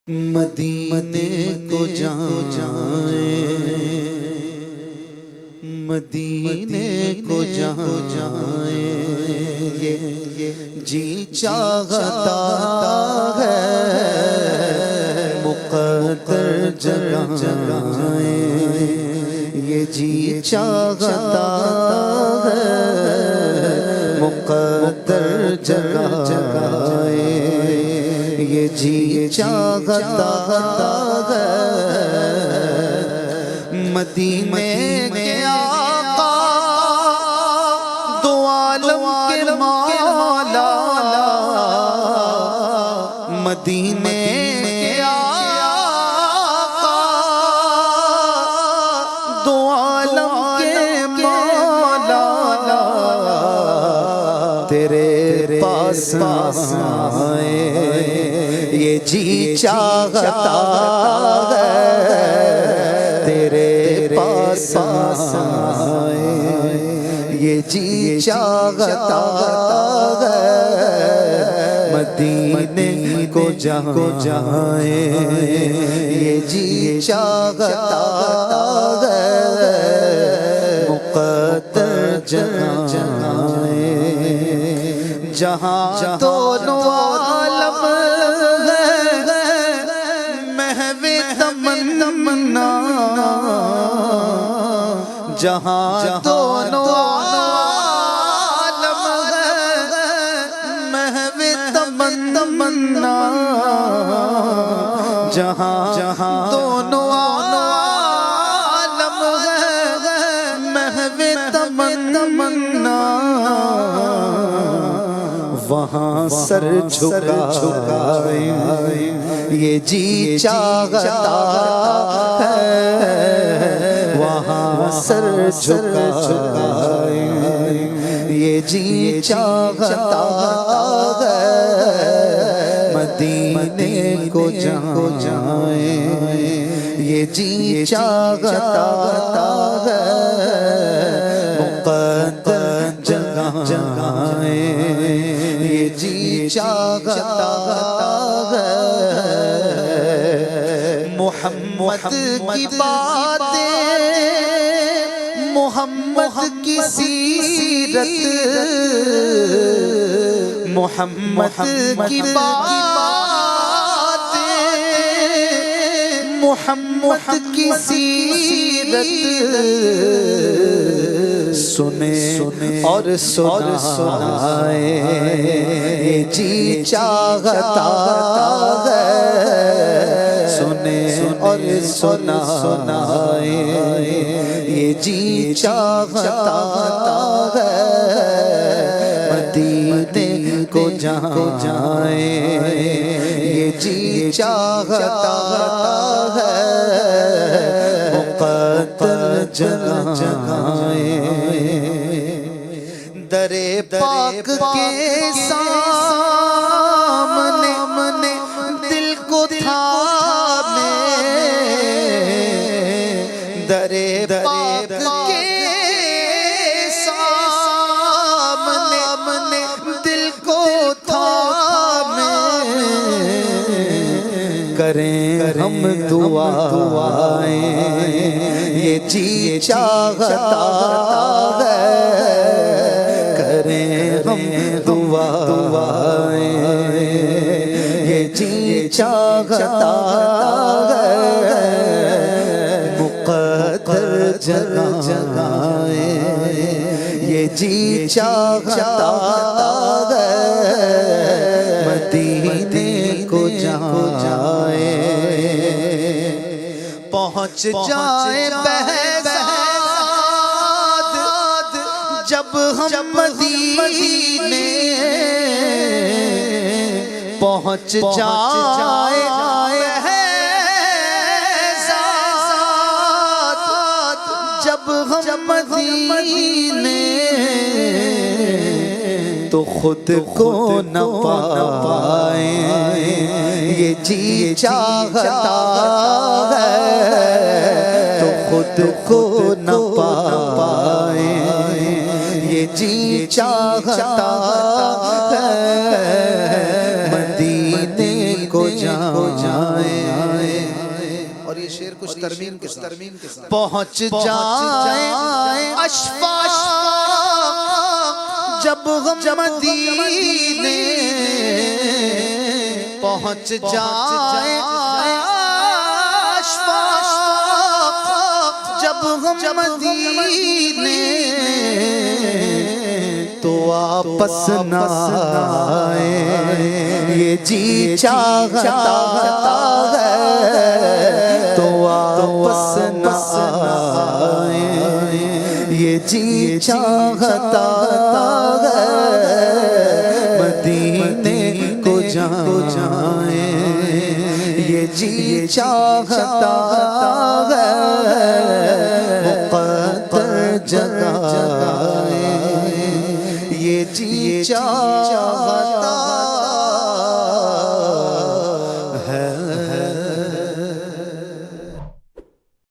مدینے کو جائیں، مدینے کو جائیں، یہ جی چاہتا ہے مقدر جگائیں، یہ جی چاہتا ہے مقدر جگائیں، یہ جی چاہتا ہے مدینے کے آقا دو عالم کے مولا، مدینے کے آقا دو عالم کے مولا، تیرے پاس آئے یہ جی چاہتا ہے، تیرے پاس آئے یہ جی چاہتا ہے، مدینے کو جائیں، یہ جی چاہتا ہے مقدر جگائیں، جہاں دونوں عالم تمنا، جہاں دونوں عالم محو تمنا، جہاں دونوں عالم محو تمنا، وہاں سر جھکائیں یہ جی چاہتا ہے، وہاں سر جھکائیں یہ جی چاہتا ہے، مدینے کو جائیں یہ جی چاہتا ہے، مقدر جگائیں یہ جی چاہتا ہے، محمد کی باتیں، محمد کی سیرت، محمد کی باتیں، محمد کی سیرت، سنے اور سنائے یہ جی چاہتا ہے، سنے اور سنائے یہ جی چاہتا ہے، مدینے کو جائیں یہ جی چاہتا ہے، مقدر جگائیں، در پاک کے سامنے دل کو تھامے، در پاک کے سامنے دل کو تھامے، کریں ہم دعائیں یہ جی چاہتا ہے، کریں ہم دعائیں یہ جی چاہتا ہے، مقدر جگائیں یہ جی چاہتا ہے، مدینے کو جائیں پہنچ جائیں بہزاد جب ہم مدینے، پہنچ جائیں جب ہم مدینے، تو خود کو نہ پائیں یہ جی چاہتا ہے، تو خود کو نہ پائیں یہ جی چاہتا ہے، مدینے کو جائیں شعر کچھ ترمیم کے ساتھ پہنچ جائیں اشفاق جب ہم مدینے پہنچ جائیں اشفاق جب ہم مدینے تو واپس نہ آئیں یہ جی چاہتا ہے تو واپس نہ آئیں یہ جی چاہتا ہے مدینے کو جائیں یہ جی چاہتا ہے مقدر جگہ یہ جی چاہتا